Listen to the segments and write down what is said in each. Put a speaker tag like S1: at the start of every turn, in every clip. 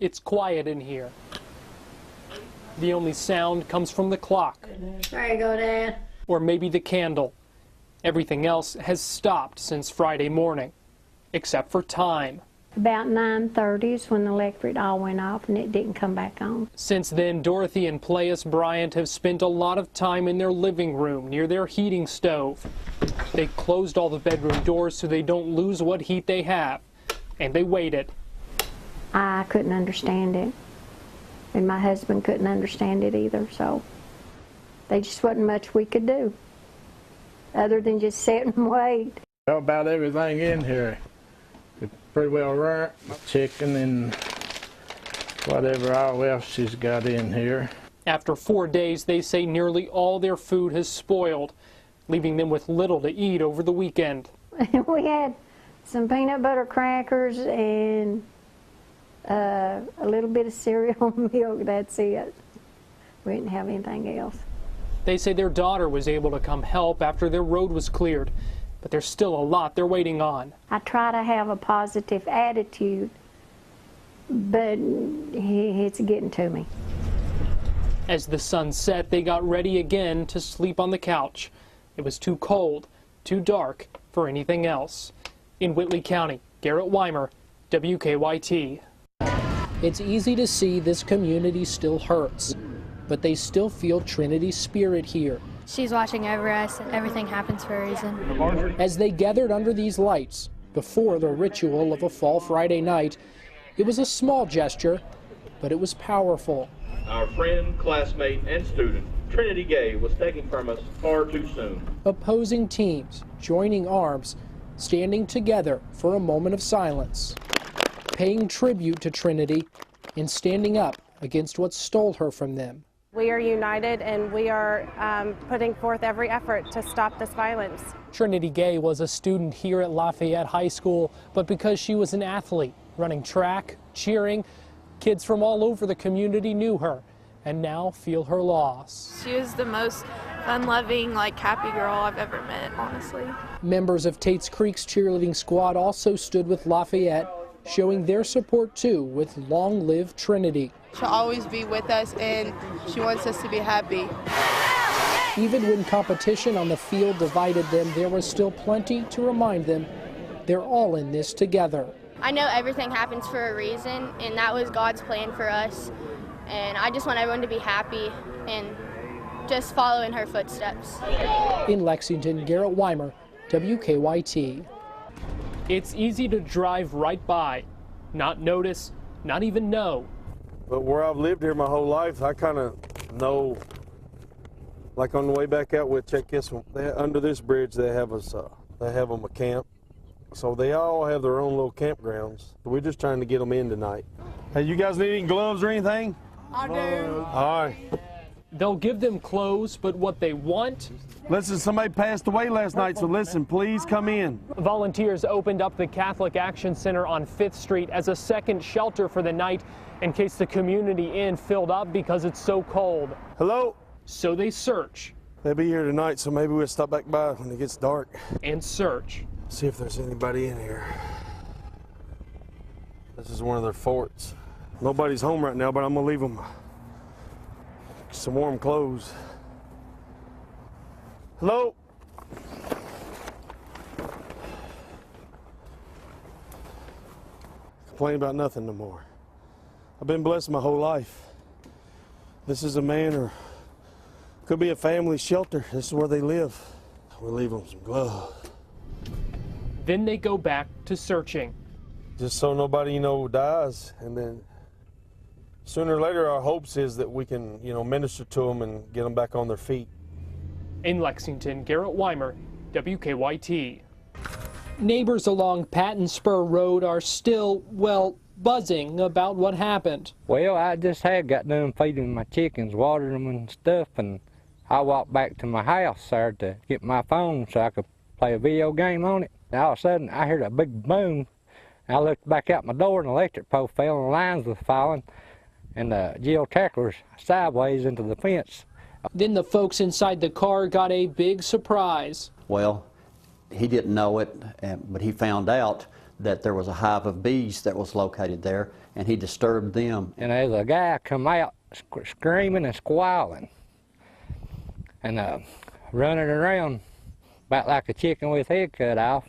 S1: It's quiet in here. The only sound comes from the clock.
S2: There you go, Dad.
S1: Or maybe the candle. Everything else has stopped since Friday morning, except for time.
S2: About 9:30 is when the electric all went off and it didn't come back on.
S1: Since then, Dorothy and Playas Bryant have spent a lot of time in their living room near their heating stove. They closed all the bedroom doors so they don't lose what heat they have, and they waited.
S2: I couldn't understand it, and my husband couldn't understand it either, so there just wasn't much we could do other than just sit and wait.
S3: About everything in here. It's pretty well burnt. Chicken and whatever all else she's got in here.
S1: After 4 days, they say nearly all their food has spoiled, leaving them with little to eat over the weekend.
S2: We had some peanut butter crackers and a little bit of cereal milk, that's it. We didn't have anything else.
S1: They say their daughter was able to come help after their road was cleared, but there's still a lot they're waiting on.
S2: I try to have a positive attitude, but it's getting to me.
S1: As the sun set, they got ready again to sleep on the couch. It was too cold, too dark for anything else. In Whitley County, Garrett Wymer, WKYT. It's easy to see this community still hurts, but they still feel Trinity's spirit here.
S4: She's watching over us. Everything happens for a reason.
S1: As they gathered under these lights before the ritual of a fall Friday night, it was a small gesture, but it was powerful.
S5: Our friend, classmate, and student, Trinity Gay, was taken from us far too soon.
S1: Opposing teams joining arms, standing together for a moment of silence, paying tribute to Trinity and standing up against what stole her from them.
S6: We are united and we are putting forth every effort to stop this violence.
S1: Trinity Gay was a student here at Lafayette High School, but because she was an athlete, running track, cheering, kids from all over the community knew her and now feel her loss.
S7: She was the most fun-loving, happy girl I've ever met, honestly.
S1: Members of Tate's Creek's cheerleading squad also stood with Lafayette, showing their support too with Long Live Trinity.
S8: She'll always be with us and she wants us to be happy.
S1: Even when competition on the field divided them, there was still plenty to remind them they're all in this together.
S4: I know everything happens for a reason, and that was God's plan for us. And I just want everyone to be happy and just follow in her footsteps.
S1: In Lexington, Garrett Wymer, WKYT. It's easy to drive right by, not notice, not even know.
S9: But where I've lived here my whole life, I kind of know, like on the way back out, we'll check this one. Under this bridge, they have them a camp. So they all have their own little campgrounds. We're just trying to get them in tonight. Hey, you guys need any gloves or anything?
S8: I do.
S9: All right.
S1: They'll give them clothes, but what they want?
S9: Listen, somebody passed away last night, so listen, please come in.
S1: Volunteers opened up the Catholic Action Center on 5th Street as a second shelter for the night in case the community inn filled up because it's so cold.
S9: Hello?
S1: So they search.
S9: They'll be here tonight, so maybe we'll stop back by when it gets dark.
S1: And search.
S9: See if there's anybody in here. This is one of their forts. Nobody's home right now, but I'm gonna leave them some warm clothes. Hello? Complain about nothing no more. I've been blessed my whole life. This is a man or could be a family shelter. This is where they live. We'll leave them some gloves.
S1: Then they go back to searching.
S9: Just so nobody, dies. And then sooner or later, our hopes is that we can, minister to them and get them back on their feet.
S1: In Lexington, Garrett Wymer, WKYT. Neighbors along Patton Spur Road are still, buzzing about what happened.
S10: Well, I just had got done feeding my chickens, watering them and stuff, and I walked back to my house there to get my phone so I could play a video game on it. And all of a sudden, I heard a big boom. I looked back out my door, and the electric pole fell, and the lines were falling, and the geotacklers sideways into the fence.
S1: Then the folks inside the car got a big surprise.
S11: Well, he didn't know it, but he found out that there was a hive of bees that was located there, and he disturbed them.
S10: And there's a guy come out screaming and squalling and running around about like a chicken with head cut off.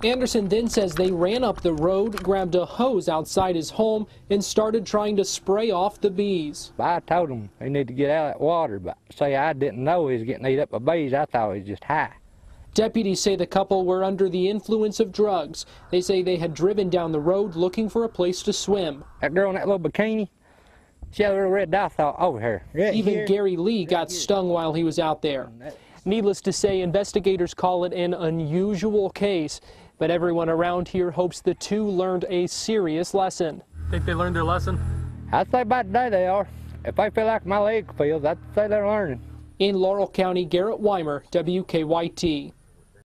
S1: Anderson then says they ran up the road, grabbed a hose outside his home, and started trying to spray off the bees.
S10: I told him he needed to get out of that water, but say I didn't know he was getting eaten up by bees. I thought he was just high.
S1: Deputies say the couple were under the influence of drugs. They say they had driven down the road looking for a place to swim.
S10: That girl in that little bikini, she had a little red dot over her. Right
S1: Even
S10: here.
S1: Gary Lee got stung while he was out there. Needless to say, investigators call it an unusual case, but everyone around here hopes the two learned a serious lesson.
S12: Think they learned their lesson?
S10: I'd say by today they are. If they feel like my leg feels, I'd say they're learning.
S1: In Laurel County, Garrett Wymer, WKYT.